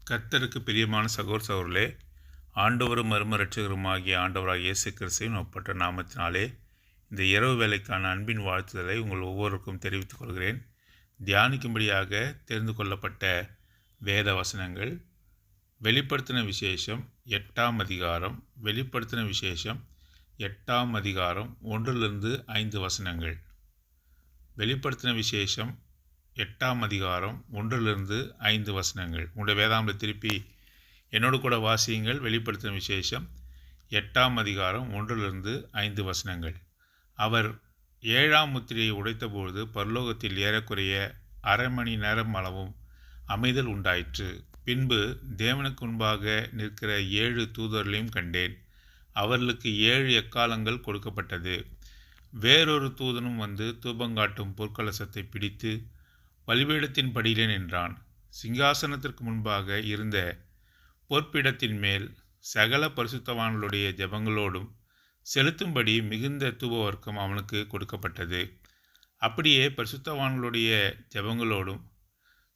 கர்த்தருக்கு பிரியமான சகோதரர்களே, ஆண்டவரும் மர்ம இரட்சகருமாகிய ஆண்டவராகிய இயேசு கிறிஸ்துவின் ஒப்பற்ற நாமத்தினாலே இந்த இரவு வேலைக்கான அன்பின் வாழ்த்துதலை உங்கள் ஒவ்வொருவருக்கும் தெரிவித்துக் கொள்கிறேன். தியானிக்கும்படியாக தெரிந்து கொள்ளப்பட்ட வேத வசனங்கள் வெளிப்படுத்தின விசேஷம் 8ஆம் அதிகாரம், வெளிப்படுத்தின விசேஷம் 8ஆம் அதிகாரம் 1-5 வசனங்கள். வெளிப்படுத்தின விசேஷம் 8ஆம் அதிகாரம் 1-5 வசனங்கள். உங்களுடைய வேதாம்பத்தை திருப்பி என்னோடு கூட வாசியுங்கள். வெளிப்படுத்தின விசேஷம் 8ஆம் அதிகாரம் 1-5 வசனங்கள். அவர் 7ஆம் முத்திரையை உடைத்தபோது பரலோகத்தில் ஏறக்குறைய அரை மணி நேரம் அளவும் அமைதல் உண்டாயிற்று. பின்பு தேவனுக்கு முன்பாக நிற்கிற 7 தூதர்களையும் கண்டேன். அவர்களுக்கு 7 எக்காலங்கள் கொடுக்கப்பட்டது. வேறொரு தூதனும் வந்து தூபங்காட்டும் பொற்கலசத்தை பிடித்து பலிபீடத்தின் படியிலே நின்றான். சிங்காசனத்திற்கு முன்பாக இருந்த பொற்பீடத்தின் மேல் சகல பரிசுத்தவான்களுடைய ஜெபங்களோடும் செலுத்தும்படி மிகுந்த தூபவர்க்கம் அவனுக்கு கொடுக்கப்பட்டது. அப்படியே பரிசுத்தவான்களுடைய ஜெபங்களோடும்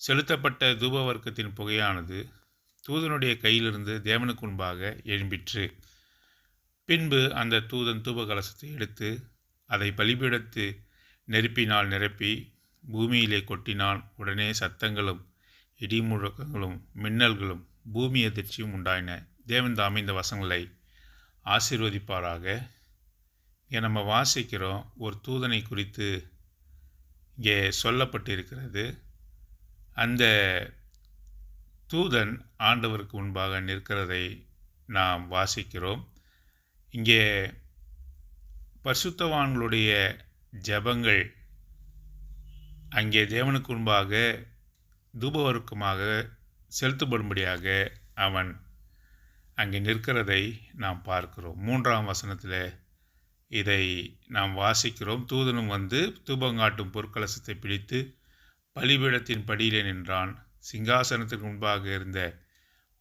செலுத்தப்பட்ட தூபவர்க்கத்தின் புகையானது தூதனுடைய கையிலிருந்து தேவனுக்கு முன்பாக எழும்பிற்று. பின்பு அந்த தூதன் தூபகலசத்தை எடுத்து அதை பலிபீடத்து நெருப்பினால் நிரப்பி பூமியிலே கொட்டினான். உடனே சத்தங்களும் இடிமுழக்கங்களும் மின்னல்களும் பூமி அதிர்ச்சியும் உண்டாயின. தேவன் தாமே இந்த வசனங்களை ஆசீர்வதிப்பாராக. இங்கே நம்ம வாசிக்கிறோம், ஒரு தூதனை குறித்து இங்கே சொல்லப்பட்டிருக்கிறது. அந்த தூதன் ஆண்டவருக்கு முன்பாக நிற்கிறதை நாம் வாசிக்கிறோம். இங்கே பரிசுத்தவான்களுடைய ஜெபங்கள் அங்கே தேவனுக்கு முன்பாக தூபவர்க்கமாக செலுத்தப்படும்படியாக அவன் அங்கே நிற்கிறதை நாம் பார்க்கிறோம். 3ஆம் வசனத்தில் இதை நாம் வாசிக்கிறோம். தூதனும் வந்து தூபங்காட்டும் பொற்கலசத்தை பிடித்து பலிபீடத்தின் படியிலே நின்றான். சிங்காசனத்திற்கு முன்பாக இருந்த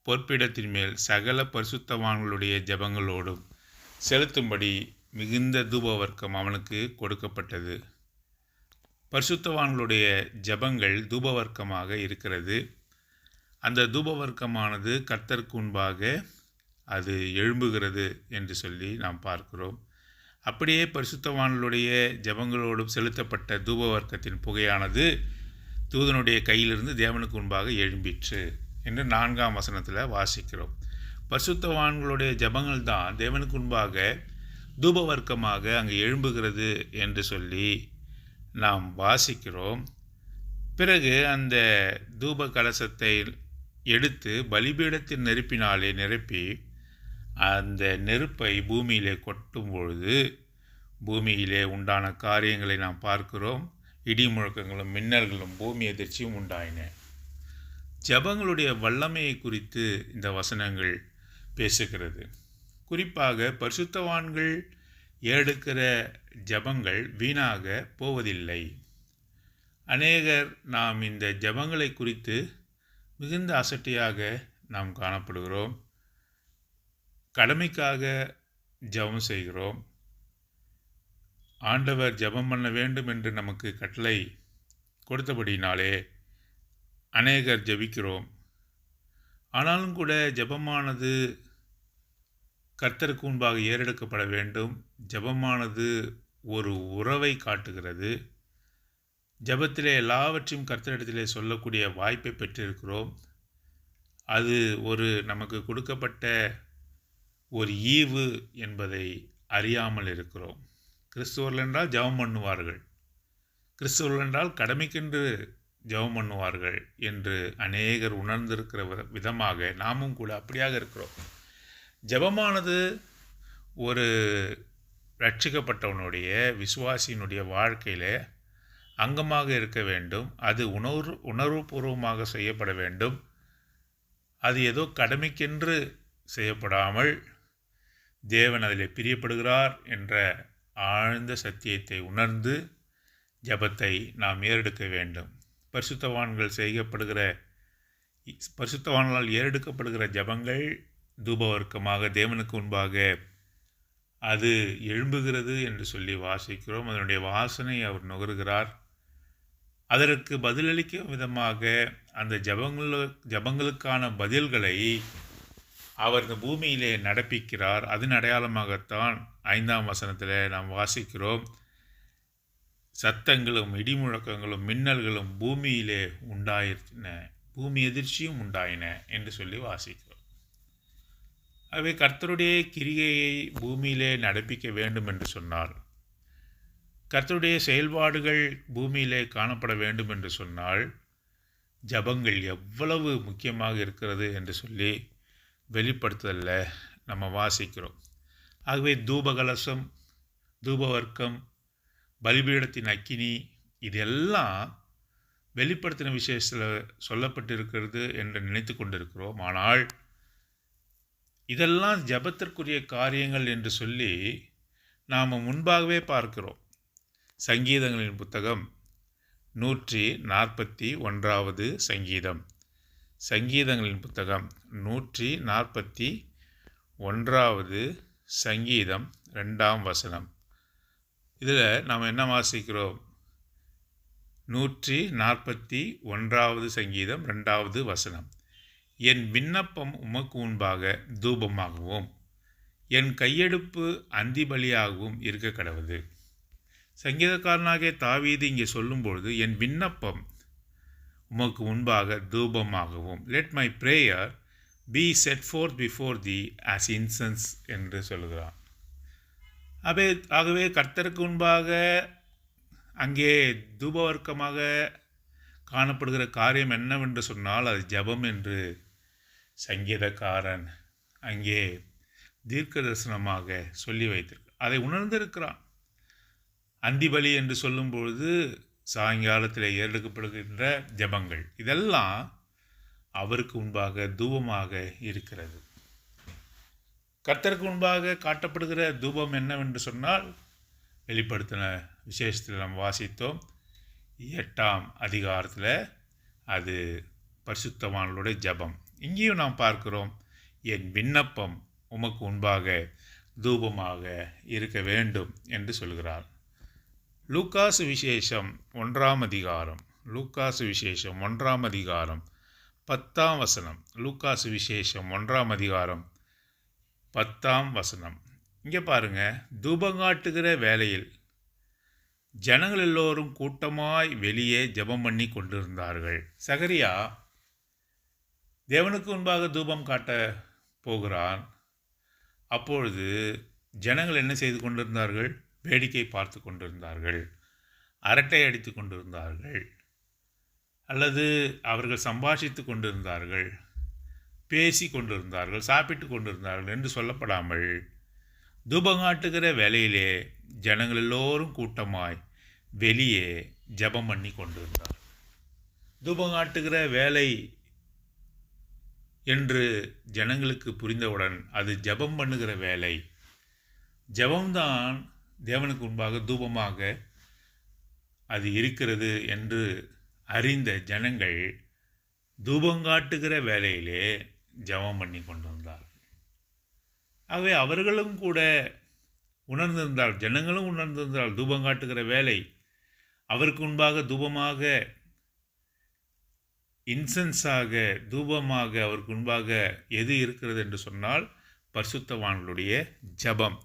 பொற்பீடத்தின் மேல் சகல பரிசுத்தவான்களுடைய ஜெபங்களோடும் செலுத்தும்படி மிகுந்த தூபவர்க்கம் அவனுக்கு கொடுக்கப்பட்டது. பரிசுத்தவான்களுடைய ஜெபங்கள் தூபவர்க்கமாக இருக்கிறது. அந்த தூபவர்க்கமானது கர்த்தருக்கு முன்பாக அது எழும்புகிறது என்று சொல்லி நாம் பார்க்கிறோம். அப்படியே பரிசுத்தவான்களுடைய ஜெபங்களோடும் செலுத்தப்பட்ட தூபவர்க்கத்தின் புகையானது தூதனுடைய கையிலிருந்து தேவனுக்கு முன்பாக எழும்பிற்று என்று 4ஆம் வசனத்தில் வாசிக்கிறோம். பரிசுத்தவான்களுடைய ஜெபங்கள் தான் தேவனுக்கு முன்பாக தூபவர்க்கமாக அங்கே எழும்புகிறது என்று சொல்லி நாம் வாசிக்கிறோம். பிறகு அந்த தூப கலசத்தை எடுத்து பலிபீடத்தின் நெருப்பினாலே நிரப்பி அந்த நெருப்பை பூமியிலே கொட்டும் பொழுது பூமியிலே உண்டான காரியங்களை நாம் பார்க்கிறோம். இடி முழக்கங்களும் மின்னல்களும் பூமி அதிர்ச்சியும் உண்டாயின. ஜெபங்களுடைய வல்லமையை குறித்து இந்த வசனங்கள் பேசுகிறது. குறிப்பாக பரிசுத்தவான்கள் ஏறெடுக்கிற ஜெபங்கள் வீணாக போவதில்லை. அநேகர் நாம் இந்த ஜெபங்களை குறித்து மிகுந்த அசட்டையாக நாம் காணப்படுகிறோம். கடமைக்காக ஜெபம் செய்கிறோம். ஆண்டவர் ஜெபம் பண்ண வேண்டும் என்று நமக்கு கட்டளை கொடுத்தபடினாலே அநேகர் ஜெபிக்கிறோம். ஆனாலும் கூட ஜெபமானது கர்த்தருக்கு முன்பாக ஏறெடுக்கப்பட வேண்டும். ஜெபமானது ஒரு உறவை காட்டுகிறது. ஜெபத்திலே எல்லாவற்றையும் கர்த்தரிடத்திலே சொல்லக்கூடிய வாய்ப்பை பெற்றிருக்கிறோம். அது ஒரு நமக்கு கொடுக்கப்பட்ட ஒரு ஈவு என்பதை அறியாமல் இருக்கிறோம். கிறிஸ்துவர்கள் என்றால் ஜெபம் பண்ணுவார்கள், கிறிஸ்துவர்கள் என்றால் கடமைக்கென்று ஜெபம் பண்ணுவார்கள் என்று அநேகர் உணர்ந்திருக்கிற விதமாக நாமும் கூட அப்படியாக இருக்கிறோம். ஜெபமானது ஒரு ரட்சிக்கப்பட்டவனுடைய விசுவாசியினுடைய வாழ்க்கையில் அங்கமாக இருக்க வேண்டும். அது உணர்வுபூர்வமாக செய்யப்பட வேண்டும். அது ஏதோ கடமைக்கென்று செய்யப்படாமல் தேவன் அதில் பிரியப்படுகிறார் என்ற ஆழ்ந்த சத்தியத்தை உணர்ந்து ஜெபத்தை நாம் ஏறெடுக்க வேண்டும். பரிசுத்தவான்களால் ஏறெடுக்கப்படுகிற ஜெபங்கள் தூபவர்க்கமாக தேவனுக்கு முன்பாக அது எழும்புகிறது என்று சொல்லி வாசிக்கிறோம். அதனுடைய வாசனை அவர் நுகருகிறார். அதற்கு பதிலளிக்கும் விதமாக அந்த ஜபங்களுக்கான பதில்களை அவர் இந்த பூமியிலே நடப்பிக்கிறார். அதன் அடையாளமாகத்தான் 5ஆம் வசனத்தில் நாம் வாசிக்கிறோம், சத்தங்களும் இடிமுழக்கங்களும் மின்னல்களும் பூமியிலே உண்டாயின, பூமி எதிர்ச்சியும் உண்டாயின என்று சொல்லி வாசிக்கிறோம். ஆகவே கர்த்தருடைய கிரியையை பூமியிலே நடப்பிக்க வேண்டும் என்று சொன்னார், கர்த்தருடைய செயல்பாடுகள் பூமியிலே காணப்பட வேண்டும் என்று சொன்னால் ஜபங்கள் எவ்வளவு முக்கியமாக இருக்கிறது என்று சொல்லி வெளிப்படுத்துதலில் நம்ம வாசிக்கிறோம். ஆகவே தூபகலசம், தூபவர்க்கம், பலிபீடத்தின் அக்கினி, இதெல்லாம் வெளிப்படுத்தின விசேஷத்தில் சொல்லப்பட்டிருக்கிறது என்று நினைத்து கொண்டிருக்கிறோம். ஆனால் இதெல்லாம் ஜபத்திற்குரிய காரியங்கள் என்று சொல்லி நாம் முன்பாகவே பார்க்கிறோம். சங்கீதங்களின் புத்தகம் 141வது சங்கீதம், சங்கீதங்களின் புத்தகம் 141வது சங்கீதம் 2ஆம் வசனம். இதில் நாம் என்ன வாசிக்கிறோம்? 141வது சங்கீதம் 2வது வசனம். என் விண்ணப்பம் உமக்கு முன்பாக தூபமாகவும் என் கையெடுப்பு அந்தி பலியாகவும் இருக்க கடவுது. சங்கீதக்காரனாகிய தாவீது இங்கே சொல்லும்பொழுது என் விண்ணப்பம் உமக்கு முன்பாக தூபமாகவும், let my prayer be set forth before thee as incense என்று சொல்லுகிறான். ஆகவே கர்த்தருக்கு முன்பாக அங்கே தூபவர்க்கமாக காணப்படுகிற காரியம் என்னவென்று சொன்னால் அது ஜபம் என்று சங்கீதக்காரன் அங்கே தீர்க்க தரிசனமாக சொல்லி வைத்திருக்கிறான். அதை உணர்ந்திருக்கிறான். அந்திபலி என்று சொல்லும் பொழுது சாயங்காலத்தில் ஏறெடுக்கப்படுகின்ற ஜபங்கள் இதெல்லாம் அவருக்கு முன்பாக தூபமாக இருக்கிறது. கர்த்தருக்கு முன்பாக காட்டப்படுகிற தூபம் என்னவென்று சொன்னால் வெளிப்படுத்தின விசேஷத்தில் நாம் வாசித்தோம், 8ஆம் அதிகாரத்தில் அது பரிசுத்தவான்களுடைய ஜபம். இங்கேயும் நாம் பார்க்கிறோம், என் விண்ணப்பம் உமக்கு முன்பாக தூபமாக இருக்க வேண்டும் என்று சொல்கிறார். லூக்காசு விசேஷம் 1ஆம் அதிகாரம், லூக்காசு விசேஷம் 1ஆம் அதிகாரம் 10ஆம் வசனம். லூக்காசு விசேஷம் 1ஆம் அதிகாரம் 10ஆம் வசனம். இங்கே பாருங்கள், தூபங்காட்டுகிற வேளையில் ஜனங்கள் எல்லோரும் கூட்டமாய் வெளியே ஜெபம் பண்ணி கொண்டிருந்தார்கள். சகரியா தேவனுக்கு முன்பாக தூபம் காட்ட போகிறான். அப்பொழுது ஜனங்கள் என்ன செய்து கொண்டிருந்தார்கள்? வேடிக்கை பார்த்து கொண்டிருந்தார்கள், அரட்டை அடித்து கொண்டிருந்தார்கள், அல்லது அவர்கள் சம்பாஷித்து கொண்டிருந்தார்கள், பேசி கொண்டிருந்தார்கள், சாப்பிட்டு கொண்டிருந்தார்கள் என்று சொல்லப்படாமல் தூபங்காட்டுகிற வேலையிலே ஜனங்கள் எல்லோரும் கூட்டமாய் வெளியே ஜெபம் பண்ணி கொண்டிருந்தார். தூபங்காட்டுகிற வேலை என்று ஜனங்களுக்கு புரிந்தவுடன் அது ஜெபம் பண்ணுகிற வேலை. ஜெபம்தான் தேவனுக்கு முன்பாக தூபமாக அது இருக்கிறது என்று அறிந்த ஜனங்கள் தூபங்காட்டுகிற வேலையிலே ஜெபம் பண்ணி கொண்டிருந்தார்கள். ஆகவே அவர்களும் கூட உணர்ந்திருந்தால், ஜனங்களும் உணர்ந்திருந்தால் தூபங்காட்டுகிற வேலை அவருக்கு முன்பாக தூபமாக, இன்சென்ஸாக, தூபமாக அவருக்கு முன்பாக எது இருக்கிறது என்று சொன்னால் பரிசுத்தவான்களுடைய ஜபம்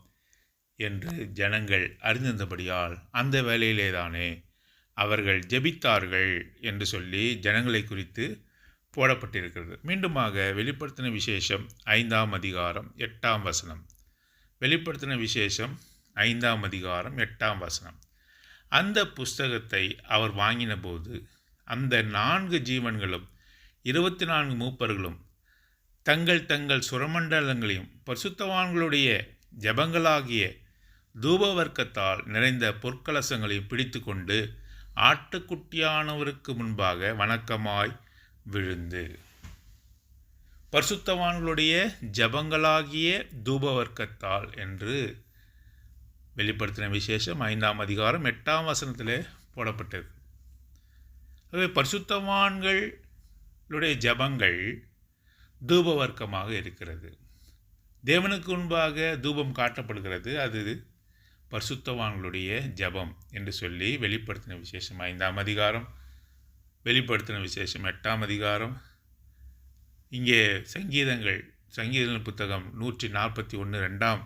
என்று ஜனங்கள் அறிந்திருந்தபடியால் அந்த வேலையிலே தானே அவர்கள் ஜெபித்தார்கள் என்று சொல்லி ஜனங்களை குறித்து போடப்பட்டிருக்கிறது. மீண்டுமாக வெளிப்படுத்தின விசேஷம் 5ஆம் அதிகாரம் 8ஆம் வசனம். வெளிப்படுத்தின விசேஷம் 5ஆம் அதிகாரம் 8ஆம் வசனம். அந்த புஸ்தகத்தை அவர் வாங்கின போது அந்த 4 ஜீவன்களும் 24 மூப்பர்களும் தங்கள் தங்கள் சுரமண்டலங்களையும் பரிசுத்தவான்களுடைய ஜபங்களாகிய தூபவர்க்கத்தால் நிறைந்த பொற்கலசங்களையும் பிடித்து கொண்டு ஆட்டுக்குட்டியானவருக்கு முன்பாக வணக்கமாய் விழுந்து, பரிசுத்தவான்களுடைய ஜபங்களாகிய தூபவர்க்கத்தால் என்று வெளிப்படுத்தின விசேஷம் 5ஆம் அதிகாரம் 8ஆம் வசனத்திலே போடப்பட்டது. ஆகவே பரிசுத்தவான்களுடைய ஜபங்கள் தூபவர்க்கமாக இருக்கிறது. தேவனுக்கு முன்பாக தூபம் காட்டப்படுகிறது, அது பரிசுத்தவான்களுடைய ஜபம் என்று சொல்லி வெளிப்படுத்தின விசேஷம் 5ஆம் அதிகாரம் வெளிப்படுத்தின விசேஷம் 8ஆம் அதிகாரம். இங்கே சங்கீதங்கள் புத்தகம் 141 2ஆம்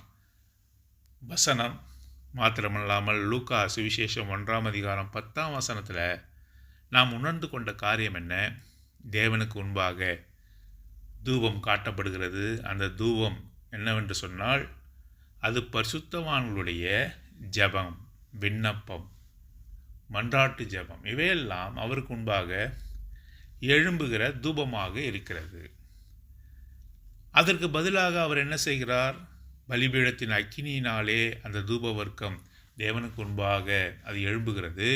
வசனம் மாத்திரமல்லாமல் லூக்கா சுவிசேஷம் 1ஆம் அதிகாரம் 10ஆம் வசனத்தில் நாம் உணர்ந்து கொண்ட காரியம் என்ன? தேவனுக்கு முன்பாக தூபம் காட்டப்படுகிறது. அந்த தூபம் என்னவென்று சொன்னால், அது பரிசுத்தவான்களுடைய ஜெபம், விண்ணப்பம், மன்றாட்டு ஜெபம், இவையெல்லாம் அவருக்கு முன்பாக எழும்புகிற தூபமாக இருக்கிறது. அதற்கு பதிலாக அவர் என்ன செய்கிறார்? பலிபீடத்தின் அக்கினியினாலே அந்த தூப வர்க்கம் தேவனுக்கு முன்பாக அது எழும்புகிறது.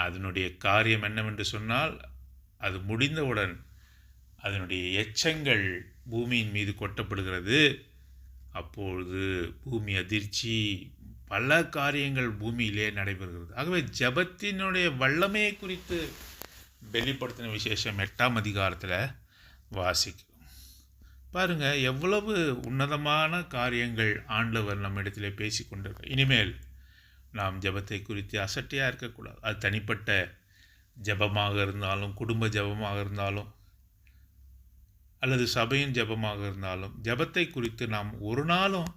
அதனுடைய காரியம் என்னவென்று சொன்னால், அது முடிந்தவுடன் அதனுடைய எச்சங்கள் பூமியின் மீது கொட்டப்படுகிறது. அப்பொழுது பூமி அதிர்ச்சி, பல காரியங்கள் பூமியிலே நடைபெறுகிறது. ஆகவே ஜெபத்தினுடைய வல்லமையை குறித்து வெளிப்படுத்தின விசேஷம் 8ஆம் அதிகாரத்தில் வாசிக்கிறோம். பாருங்கள், எவ்வளவு உன்னதமான காரியங்கள் ஆண்டவர் நம்ம இடத்துல பேசி கொண்டிருக்க. இனிமேல் நாம் ஜெபத்தை குறித்து அசட்டையாக இருக்கக்கூடாது. அது தனிப்பட்ட ஜெபமாக இருந்தாலும், குடும்ப ஜெபமாக இருந்தாலும், அல்லது சபையின் ஜெபமாக இருந்தாலும், ஜெபத்தை குறித்து நாம் ஒரு நாளும்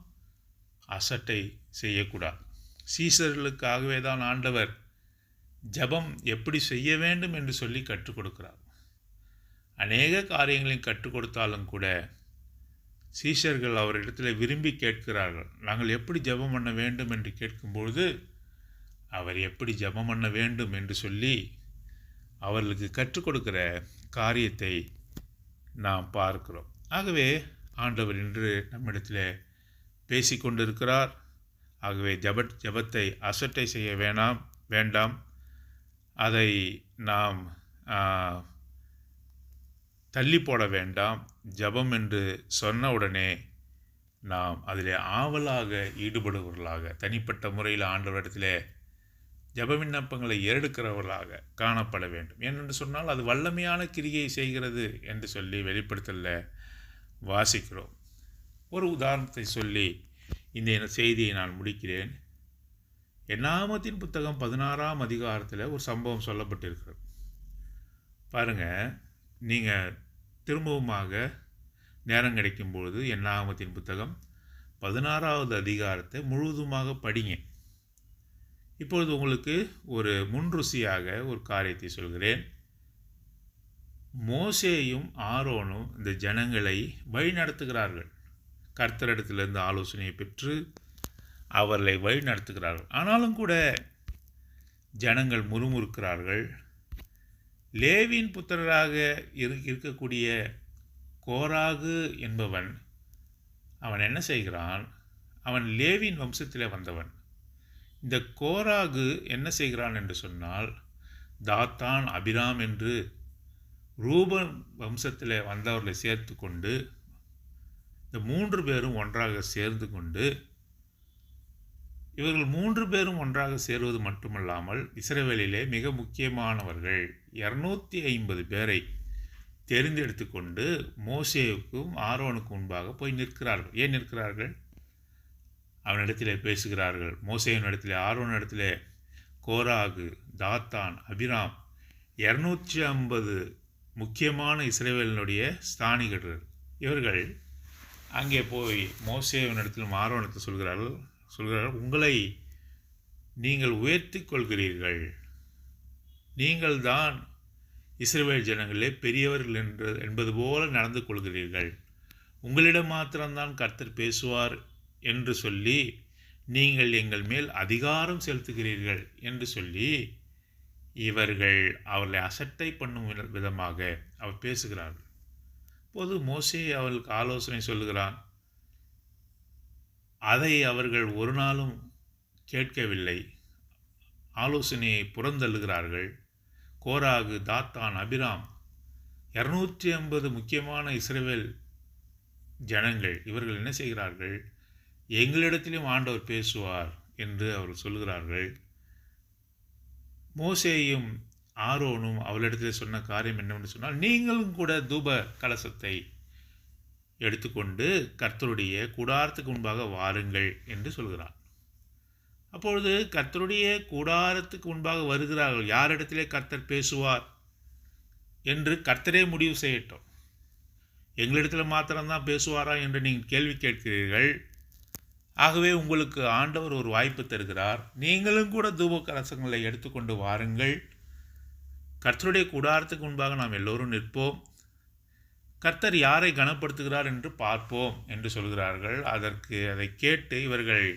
அசட்டை செய்யக்கூடாது. சீசர்களுக்காகவே தான் ஆண்டவர் ஜெபம் எப்படி செய்ய வேண்டும் என்று சொல்லி கற்றுக் கொடுக்கிறார். அநேக காரியங்களையும் கற்றுக் கொடுத்தாலும் கூட சீஷர்கள் அவரிடத்தில் விரும்பி கேட்கிறார்கள். நாங்கள் எப்படி ஜெபம் பண்ண வேண்டும் என்று கேட்கும்பொழுது அவர் எப்படி ஜெபம் பண்ண வேண்டும் என்று சொல்லி அவர்களுக்கு கற்றுக் கொடுக்கிற காரியத்தை நாம் பார்க்கிறோம். ஆகவே ஆண்டவர் இன்று நம்மிடத்தில் பேசி கொண்டிருக்கிறார். ஆகவே ஜெபத்தை அசட்டை செய்ய வேண்டாம். அதை நாம் தள்ளி போட வேண்டாம். ஜெபம் என்று சொன்ன உடனே நாம் அதில் ஆவலாக ஈடுபடுபவர்களாக, தனிப்பட்ட முறையில் ஆண்டவரிடத்தில் ஜெப விண்ணப்பங்களை ஏறெடுக்கிறவர்களாக காணப்பட வேண்டும். ஏனென்று சொன்னால் அது வல்லமையான கிரியை செய்கிறது என்று சொல்லி வெளிப்படுத்தலில் வாசிக்கிறோம். ஒரு உதாரணத்தை சொல்லி இந்த செய்தியை நான் முடிக்கிறேன். என்னாகமத்தின் புத்தகம் 16ஆம் அதிகாரத்தில் ஒரு சம்பவம் சொல்லப்பட்டிருக்கிறது. பாருங்கள், நீங்கள் திரும்பவுமாக நேரம் கிடைக்கும்பொழுது என்னாகமத்தின் புத்தகம் 16ஆவது அதிகாரத்தை முழுவதுமாக படிங்க. இப்பொழுது உங்களுக்கு ஒரு முன்ருசியாக ஒரு காரியத்தை சொல்கிறேன். மோசேயும் ஆரோனும் இந்த ஜனங்களை வழி நடத்துகிறார்கள். கர்த்தரிடத்திலிருந்து ஆலோசனையை பெற்று அவர்களை வழி நடத்துகிறார்கள். ஆனாலும் கூட ஜனங்கள் முறுமுறுக்கிறார்கள். லேவியின் புத்திரராக இருக்கக்கூடிய கோராகு என்பவன், அவன் என்ன செய்கிறான்? அவன் லேவியின் வம்சத்தில் வந்தவன். இந்த கோராகு என்ன செய்கிறான் என்று சொன்னால், தாத்தான், அபிராம் என்று ரூபன் வம்சத்தில் வந்தவர்களை சேர்த்து கொண்டு, இந்த 3 பேரும் ஒன்றாக சேர்ந்து கொண்டு, இவர்கள் 3 பேரும் ஒன்றாக சேருவது மட்டுமல்லாமல் இஸ்ரவேலிலே மிக முக்கியமானவர்கள் 250 பேரை தெரிந்தெடுத்து கொண்டு மோசேவுக்கும் ஆரோனுக்கும் முன்பாக போய் நிற்கிறார்கள். ஏன் நிற்கிறார்கள்? அவனிடத்தில் பேசுகிறார்கள். மோசேவினிடத்தில், ஆரோனிடத்தில் கோராகு, தாத்தான், அபிராம் 250 முக்கியமான இஸ்ரவேலினுடைய ஸ்தானிகர்கள். இவர்கள் அங்கே போய் மோசேவினிடத்திலும் ஆரோனிடத்தில் சொல்கிறார்கள், உங்களை நீங்கள் உயர்த்தி கொள்கிறீர்கள். நீங்கள் தான் இஸ்ரவேல் ஜனங்களே பெரியவர்கள் என்பது போல நடந்து கொள்கிறீர்கள். உங்களிடம் மாத்திரம்தான் கர்த்தர் பேசுவார் என்று சொல்லி நீங்கள் எங்கள் மேல் அதிகாரம் செலுத்துகிறீர்கள் என்று சொல்லி இவர்கள் அவர்களை அசட்டை பண்ணும் விதமாக அவர் பேசுகிறார்கள். அப்போது மோசே அவர்களுக்கு ஆலோசனை சொல்லுகிறான். அதை அவர்கள் ஒரு நாளும் கேட்கவில்லை. ஆலோசனையை புறந்தள்ளுகிறார்கள். கோராகு, தாத்தான், அபிராம் 250 முக்கியமான இஸ்ரவேல் ஜனங்கள் இவர்கள் என்ன செய்கிறார்கள்? எங்களிடத்திலும் ஆண்டவர் பேசுவார் என்று அவர்கள் சொல்கிறார்கள். மோசேயும் ஆரோனும் அவளிடத்தில் சொன்ன காரியம் என்னவென்று சொன்னால், நீங்களும் கூட தூப கலசத்தை எடுத்துக்கொண்டு கர்த்தருடைய கூடாரத்துக்கு முன்பாக வாருங்கள் என்று சொல்கிறார். அப்பொழுது கர்த்தருடைய கூடாரத்துக்கு முன்பாக வருகிறார்கள். யாரிடத்திலே கர்த்தர் பேசுவார் என்று கர்த்தரே முடிவு செய்யட்டும். எங்களிடத்தில் மாத்திரம்தான் பேசுவாரா என்று நீங்கள் கேள்வி கேட்கிறீர்கள். ஆகவே உங்களுக்கு ஆண்டவர் ஒரு வாய்ப்பு தருகிறார். நீங்களும் கூட தூப கலசங்களை எடுத்துக்கொண்டு வாருங்கள். கர்த்தருடைய கூடாரத்துக்கு முன்பாக நாம் எல்லோரும் நிற்போம். கர்த்தர் யாரை கனப்படுத்துகிறார் என்று பார்ப்போம் என்று சொல்கிறார்கள். அதை கேட்டு இவர்கள்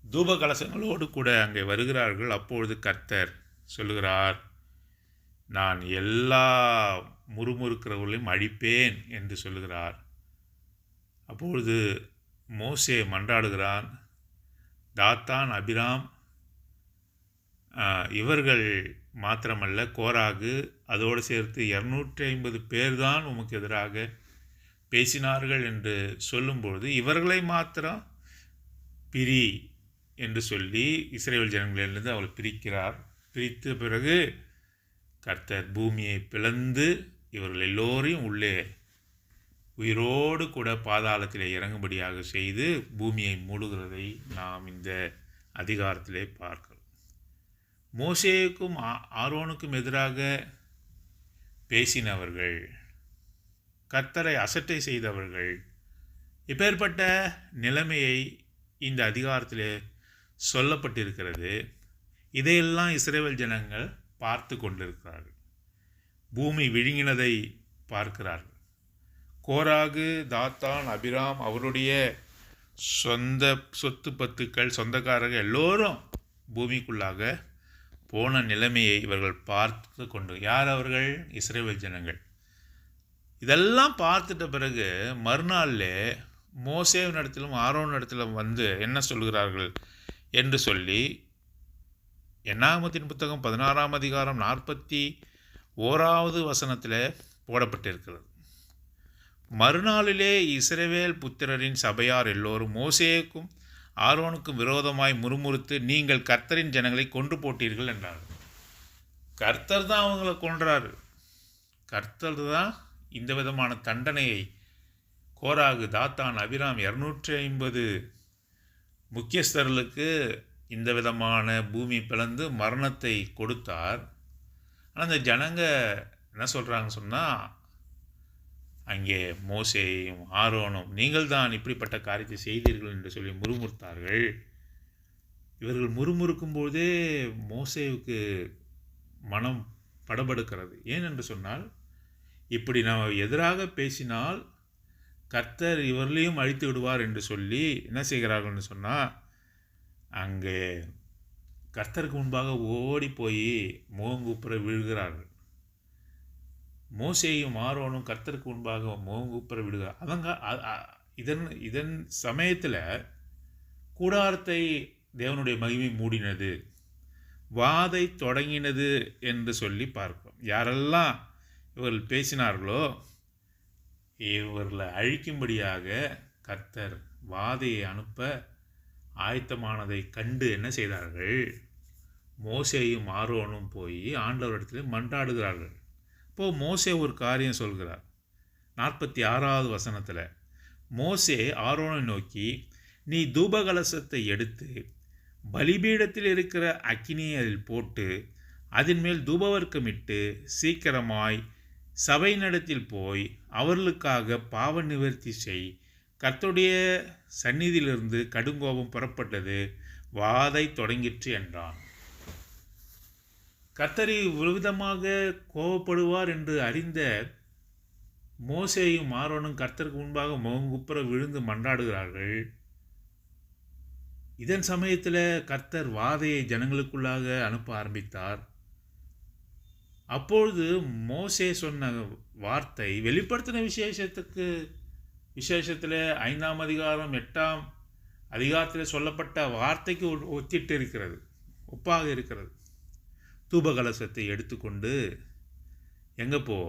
தூப கலசங்களோடு கூட அங்கே வருகிறார்கள். அப்பொழுது கர்த்தர் சொல்லுகிறார், நான் எல்லா முறுமுறுக்கிறவர்களையும் அழிப்பேன் என்று சொல்லுகிறார். அப்பொழுது மோசே மன்றாடுகிறான். தாத்தான், அபிராம் இவர்கள் மாத்திரமல்ல, கோராகு அதோடு சேர்த்து 250 பேர் தான் உமக்கு எதிராக பேசினார்கள் என்று சொல்லும்பொழுது இவர்களை மாத்திரம் பிரி என்று சொல்லி இஸ்ரவேல் ஜனங்களிலிருந்து அவள் பிரிக்கிறார். பிரித்த பிறகு கர்த்தர் பூமியை பிளந்து இவர்கள் எல்லோரையும் உள்ளே உயிரோடு கூட பாதாளத்திலே இறங்கும்படியாக செய்து பூமியை மூடுகிறதை நாம் இந்த அதிகாரத்திலே பார்க்கிறோம். மோசேவுக்கும் ஆரோனுக்கும் எதிராக பேசினவர்கள், கர்த்தரை அசட்டை செய்தவர்கள், இப்பேற்பட்ட நிலைமையை இந்த அதிகாரத்திலே சொல்லப்பட்டிருக்கிறது. இதையெல்லாம் இஸ்ரவேல் ஜனங்கள் பார்த்து கொண்டிருக்கிறார்கள். பூமி விழுங்கினதை பார்க்கிறார்கள். கோராகு, தாத்தான், அபிராம் அவருடைய சொந்த சொத்து பத்துக்கள், சொந்தக்காரர்கள் எல்லோரும் பூமிக்குள்ளாக போன நிலைமையை இவர்கள் பார்த்து கொண்டு, யார் அவர்கள்? இஸ்ரவேல் ஜனங்கள். இதெல்லாம் பார்த்துட்ட பிறகு மறுநாளில் மோசேவின் இடத்திலும் ஆரோன் இடத்திலும் வந்து என்ன சொல்கிறார்கள் என்று சொல்லி என்னாகமத்தின் புத்தகம் 16ஆம் அதிகாரம் 41வது வசனத்தில் போடப்பட்டிருக்கிறது. மறுநாளிலே இஸ்ரவேல் புத்திரரின் சபையார் எல்லோரும் மோசேக்கும் ஆரோனுக்கும் விரோதமாய் முறுமுறுத்து, நீங்கள் கர்த்தரின் ஜனங்களை கொன்று போட்டீர்கள் என்றார்கள். கர்த்தர் தான் அவங்கள கொன்றாரு. கர்த்தர் தான் இந்த விதமான தண்டனையை கோராகு, தாத்தான், அபிராம் 250 முக்கியஸ்தர்களுக்கு இந்த விதமான பூமி பிளந்து மரணத்தை கொடுத்தார். ஆனால் அந்த ஜனங்க என்ன சொல்கிறாங்கன்னு சொன்னால், அங்கே மோசேயும் ஆரோனும் நீங்கள் தான் இப்படிப்பட்ட காரியத்தை செய்தீர்கள் என்று சொல்லி முறுமுறுத்தார்கள். இவர்கள் முறுமுறுக்கும்போதே மோசேவுக்கு மனம் படபடுக்கிறது. ஏனென்று சொன்னால், இப்படி நாம் எதிராக பேசினால் கர்த்தர் இவர்களையும் அழித்து விடுவார் என்று சொல்லி என்ன செய்கிறார்கள்னு சொன்னால், அங்கே கர்த்தருக்கு முன்பாக ஓடி போய் முகங்குப்புற விழுகிறார்கள். மோசேயும் ஆரோனும் கர்த்தருக்கு முன்பாக முகங்குப்புற விடுகிறார். அவங்க இதன் சமயத்தில் கூடாரத்தை தேவனுடைய மகிமை மூடினது, வாதை தொடங்கினது என்று சொல்லி பார்க்கிறோம். யாரெல்லாம் இவர்கள் பேசினார்களோ இவர்களை அழிக்கும்படியாக கர்த்தர் வாதையை அனுப்ப ஆயத்தமானதை கண்டு என்ன செய்தார்கள்? மோசேயும் ஆரோனும் போய் ஆண்டவரிடத்தில் மன்றாடுகிறார்கள். இப்போது மோசே ஒரு காரியம் சொல்கிறார். 46வது வசனத்தில் மோசே ஆரோனை நோக்கி, நீ தூபகலசத்தை எடுத்து பலிபீடத்தில் இருக்கிற அக்கினியை அதில் போட்டு அதன் மேல் தூபவர்க்கமிட்டு சீக்கிரமாய் சபை நடத்தில் போய் அவர்களுக்காக பாவ நிவர்த்தி செய். கர்த்தருடைய சந்நிதியிலிருந்து கடுங்கோபம் புறப்பட்டது, வாதை தொடங்கிற்று என்றான். கர்த்தரை விதமாக கோபப்படுவார் என்று அறிந்த மோசேயும் ஆரோனும் கர்த்தருக்கு முன்பாக முகங்குப்புற விழுந்து மன்றாடுகிறார்கள். இதன் சமயத்தில் கர்த்தர் வாதையை ஜனங்களுக்குள்ளாக அனுப்ப ஆரம்பித்தார். அப்பொழுது மோசே சொன்ன வார்த்தை வெளிப்படுத்தின விசேஷத்தில் 5ஆம் அதிகாரம் 8ஆம் அதிகாரத்தில் சொல்லப்பட்ட வார்த்தைக்கு ஒத்திட்டு இருக்கிறது, ஒப்பாக இருக்கிறது. தூபகலசத்தை எடுத்துக்கொண்டு எங்கே போ,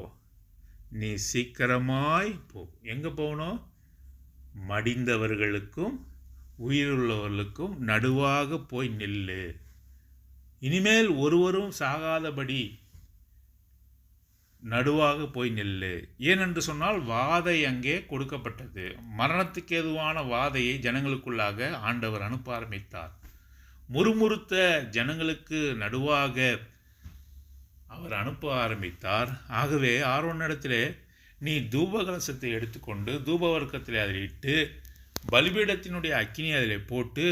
நீ சீக்கிரமாய் போ. எங்கே போகணும்? மடிந்தவர்களுக்கும் உயிருள்ளவர்களுக்கும் நடுவாக போய் நில்லு. இனிமேல் ஒருவரும் சாகாதபடி நடுவாக போய் நில்லு. ஏனென்று சொன்னால் வாதை அங்கே கொடுக்கப்பட்டது. மரணத்துக்கு ஏதுவான வாதையை ஜனங்களுக்குள்ளாக ஆண்டவர் அனுப்ப ஆரம்பித்தார். முறுமுறுத்த ஜனங்களுக்கு நடுவாக அவர் அனுப்ப ஆரம்பித்தார். ஆகவே ஆரோனிடத்திலே, நீ தூப கலசத்தை எடுத்துக்கொண்டு தூப வர்க்கத்திலே அதில் இட்டு பலிபீடத்தினுடைய அக்கினி அதில் போட்டு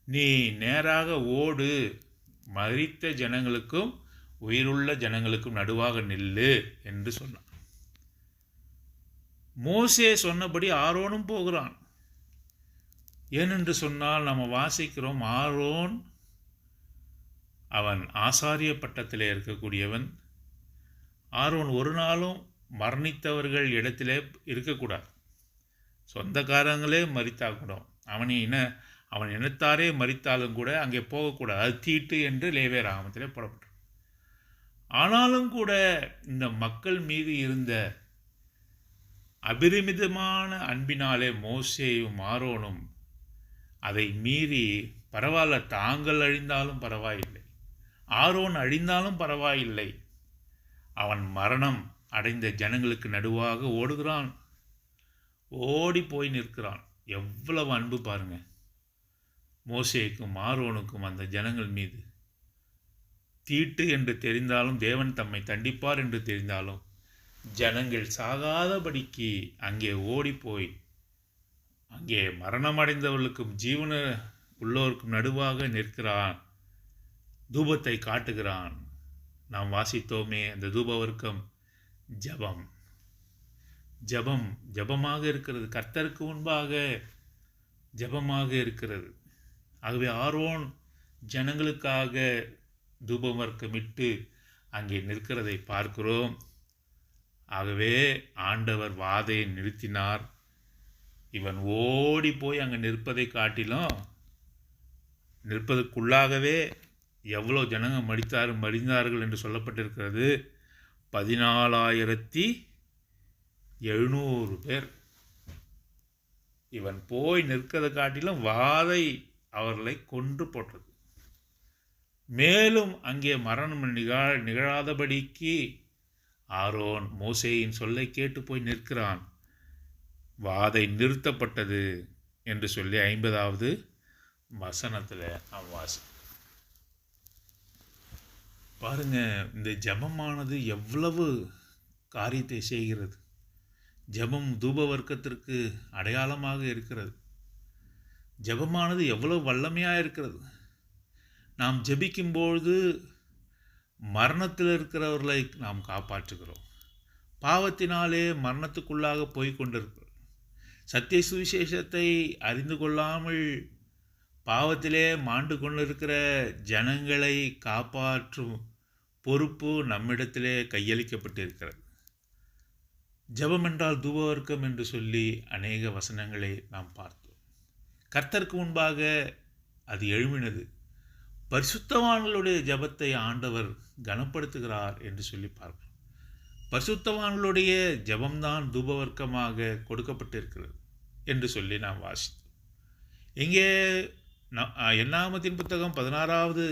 நீ நேராக ஓடு, மரித்த ஜனங்களுக்கும் உயிருள்ள ஜனங்களுக்கும் நடுவாக நில்லு என்று சொன்னான். மோசே சொன்னபடி ஆரோனும் போகிறான். ஏனென்று சொன்னால் நம்ம வாசிக்கிறோம், ஆரோன் அவன் ஆசாரிய பட்டத்திலே இருக்கக்கூடியவன். ஆரோன் ஒரு நாளும் மரணித்தவர்கள் இடத்திலே இருக்கக்கூடாது. சொந்தக்காரங்களே மரித்தாக்கூடும், அவன் இனத்தாரே மரித்தாலும் கூட அங்கே போகக்கூடாது. அது தீட்டு என்று லேவியர் ஆகமத்திலே போடப்பட்டது. ஆனாலும் கூட இந்த மக்கள் மீது இருந்த அபரிமிதமான அன்பினாலே மோசேயும் ஆரோனும் அதை மீறி, பரவாயில்ல, தாங்கள் அழிந்தாலும் பரவாயில்லை, ஆரோன் அழிந்தாலும் பரவாயில்லை, அவன் மரணம் அடைந்த ஜனங்களுக்கு நடுவாக ஓடுகிறான், ஓடி போய் நிற்கிறான். எவ்வளவு அன்பு பாருங்க மோசேக்கும் ஆரோனுக்கும் அந்த ஜனங்கள் மீது. தீட்டு என்று தெரிந்தாலும், தேவன் தம்மை தண்டிப்பார் என்று தெரிந்தாலும், ஜனங்கள் சாகாதபடிக்கு அங்கே ஓடிப்போய் அங்கே மரணமடைந்தவர்களுக்கும் ஜீவன உள்ளோருக்கும் நடுவாக நிற்கிறான், தூபத்தை காட்டுகிறான். நாம் வாசித்தோமே, அந்த தூப வர்க்கம் ஜபம் ஜபம் ஜபமாக இருக்கிறது, கர்த்தருக்கு முன்பாக ஜபமாக இருக்கிறது. ஆகவே ஆரோன் ஜனங்களுக்காக தூப வர்க்கமிட்டு அங்கே நிற்கிறதை பார்க்கிறோம். ஆகவே ஆண்டவர் வாதையை நிறுத்தினார். இவன் ஓடி போய் அங்கே நிற்பதை காட்டிலும், நிற்பதற்குள்ளாகவே எவ்வளோ ஜனங்கள் மடிந்தார்கள் என்று சொல்லப்பட்டிருக்கிறது. 14,700 பேர். இவன் போய் நிற்கிறதை காட்டிலும் வாதை அவர்களை கொன்று போட்டது. மேலும் அங்கே மரணம் நிகழாதபடிக்கு ஆரோன் மோசேயின் சொல்லை கேட்டு போய் நிற்கிறான். வாதை நிறுத்தப்பட்டது என்று சொல்லி 50வது வசனத்தில் நாம் வாசி பாருங்க. இந்த ஜபமானது எவ்வளவு காரியத்தை செய்கிறது. ஜபம் தூப வர்க்கத்திற்கு அடையாளமாக இருக்கிறது. ஜபமானது எவ்வளவு வல்லமையாக இருக்கிறது. நாம் ஜபிக்கும்பொழுது மரணத்தில் இருக்கிறவர்களை நாம் காப்பாற்றுகிறோம். பாவத்தினாலே மரணத்துக்குள்ளாக போய்கொண்டிருக்கிறோம். சத்திய சுவிசேஷத்தை அறிந்து கொள்ளாமல் பாவத்திலே மாண்டு கொண்டிருக்கிற ஜனங்களை காப்பாற்றும் பொறுப்பு நம்மிடத்திலே கையளிக்கப்பட்டிருக்கிறது. ஜபம் என்றால் தூபவர்க்கம் என்று சொல்லி அநேக வசனங்களை நாம் பார்த்தோம். கர்த்தருக்கு முன்பாக அது எழும்பினது. பரிசுத்தவான்களுடைய ஜபத்தை ஆண்டவர் கனப்படுத்துகிறார் என்று சொல்லி பார்க்கிறோம். பரிசுத்தவான்களுடைய ஜபம்தான் தூபவர்க்கமாக கொடுக்கப்பட்டிருக்கிறது என்று சொல்லி நாம் வாசித்தோம். இங்கே என்னாகமத்தின் புத்தகம் 16வது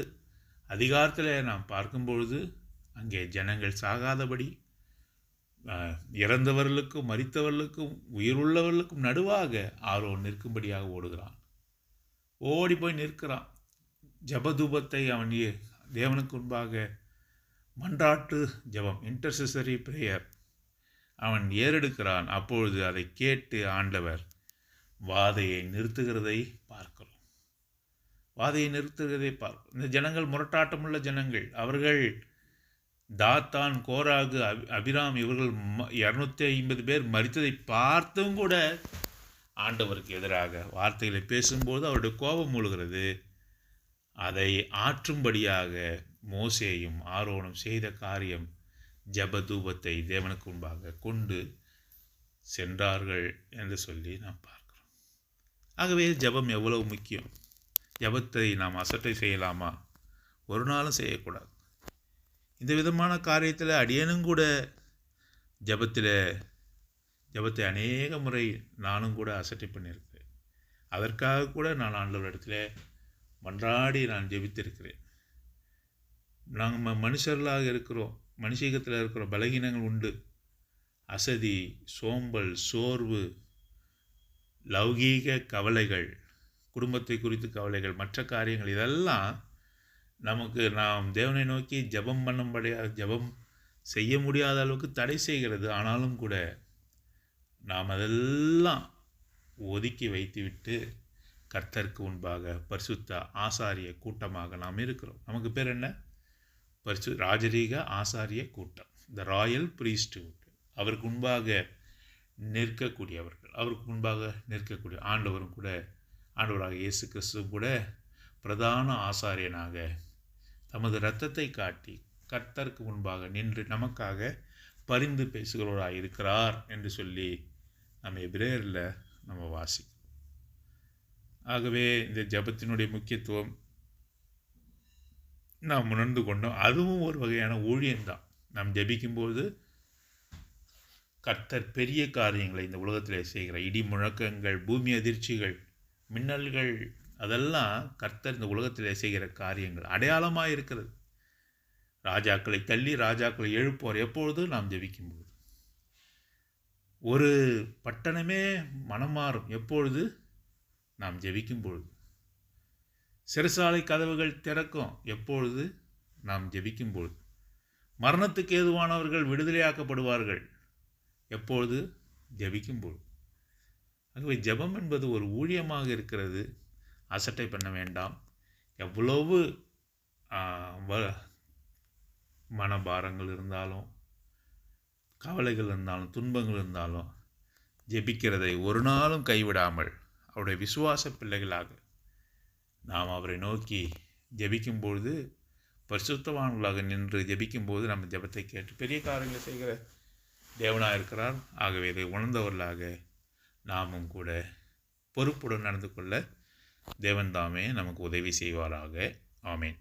அதிகாரத்தில் நாம் பார்க்கும்பொழுது அங்கே ஜனங்கள் சாகாதபடி இறந்தவர்களுக்கும் மரித்தவர்களுக்கும் உயிருள்ளவர்களுக்கும் நடுவாக ஆரோன் நிற்கும்படியாக ஓடுகிறான். ஓடி போய் நிற்கிறான். ஜபதூபத்தை அவன் தேவனுக்கு முன்பாக மன்றாட்டு ஜபம், இன்டர்செசரி பிரேயர் அவன் ஏறெடுக்கிறான். அப்பொழுது அதை கேட்டு ஆண்டவர் வாதையை நிறுத்துகிறதை பார்க்கிறோம். வாதையை நிறுத்துகிறதை பார்க்கிறோம். இந்த ஜனங்கள் முரட்டாட்டமுள்ள ஜனங்கள். அவர்கள் தாத்தான், கோராகு, அபிராம் இவர்கள் 250 பேர் மரித்ததை பார்த்தும் கூட ஆண்டவருக்கு எதிராக வார்த்தைகளை பேசும்போது அவருடைய கோபம் மூழ்கிறது. அதை ஆற்றும்படியாக மோசேயும் ஆரோனும் செய்த காரியம் ஜபதூபத்தை தேவனுக்கு முன்பாக கொண்டு சென்றார்கள் என்று சொல்லி நாம் பார்க்கிறோம். ஆகவே ஜபம் எவ்வளவு முக்கியம். ஜபத்தை நாம் அசட்டை செய்யலாமா? ஒரு நாளும் செய்யக்கூடாது. இந்த விதமான காரியத்தில் அடியனும் கூட ஜபத்தை அநேக முறை நானும் கூட அசட்டை பண்ணியிருக்கிறேன். அதற்காக கூட நான் ஆண்டவரிடத்தில் மன்றாடி நான் ஜெபித்திருக்கிறேன். நாங்கள் மனுஷர்களாக இருக்கிறோம், மனுஷீகத்தில் இருக்கிற பலகீனங்கள் உண்டு. அசதி, சோம்பல், சோர்வு, லௌகீக கவலைகள், குடும்பத்தை குறித்து கவலைகள், மற்ற காரியங்கள், இதெல்லாம் நாம் தேவனை நோக்கி ஜெபம் பண்ணும்படியாக ஜெபம் செய்ய முடியாத அளவுக்கு தடை செய்கிறது. ஆனாலும் கூட நாம் அதெல்லாம் ஒதுக்கி வைத்துவிட்டு கர்த்தருக்கு முன்பாக பரிசுத்த ஆசாரிய கூட்டமாக நாம் இருக்கிறோம். நமக்கு பேர் என்ன? ராஜரீக ஆசாரிய கூட்டம், த ராயல் பிரீஸ்ட்ஹுட். அவருக்கு முன்பாக நிற்கக்கூடியவர்கள், அவருக்கு முன்பாக நிற்கக்கூடிய ஆண்டவராக இயேசு கிறிஸ்து கூட பிரதான ஆசாரியனாக தமது இரத்தத்தை காட்டி கர்த்தருக்கு முன்பாக நின்று நமக்காக பரிந்து பேசுகிறவராக இருக்கிறார் என்று சொல்லி நம்ம எபிரேயரில் நம்ம வாசிக்கிறோம். ஆகவே இந்த ஜெபத்தினுடைய முக்கியத்துவம் நாம் உணர்ந்து கொண்டோம். அதுவும் ஒரு வகையான ஊழியம்தான். நாம் ஜெபிக்கும்போது கர்த்தர் பெரிய காரியங்களை இந்த உலகத்தில் செய்கிற இடி முழக்கங்கள், பூமி அதிர்ச்சிகள், மின்னல்கள், அதெல்லாம் கர்த்தர் இந்த உலகத்தில் செய்கிற காரியங்கள் அடையாளமாக இருக்கிறது. ராஜாக்களை தள்ளி ராஜாக்களை எழுப்புவார் எப்பொழுது? நாம் ஜெபிக்கும்போது. ஒரு பட்டணமே மனம் மாறும் எப்பொழுது? நாம் ஜெபிக்கும்பொழுது. சிறைசாலை கதவுகள் திறக்கும் எப்பொழுது? நாம் ஜெபிக்கும்பொழுது. மரணத்துக்கு ஏதுவானவர்கள் விடுதலையாக்கப்படுவார்கள் எப்பொழுது? ஜெபிக்கும்பொழுது. ஆகவே ஜெபம் என்பது ஒரு ஊழியமாக இருக்கிறது. அசட்டை பண்ண வேண்டாம். எவ்வளவு மனபாரங்கள் இருந்தாலும், கவலைகள் இருந்தாலும், துன்பங்கள் இருந்தாலும், ஜெபிக்கிறதை ஒரு நாளும் கைவிடாமல் அவருடைய விசுவாச பிள்ளைகளாக நாம் அவரை நோக்கி ஜெபிக்கும்பொழுது, பரிசுத்தவான்களாக நின்று ஜெபிக்கும்போது நம்ம ஜெபத்தை கேட்டு பெரிய காரியங்களை செய்கிற தேவனாக இருக்கிறார். ஆகவே இதை உணர்ந்தவர்களாக நாமும் கூட பொறுப்புடன் நடந்து கொள்ள தேவன் தாமே நமக்கு உதவி செய்வாராக. ஆமேன்.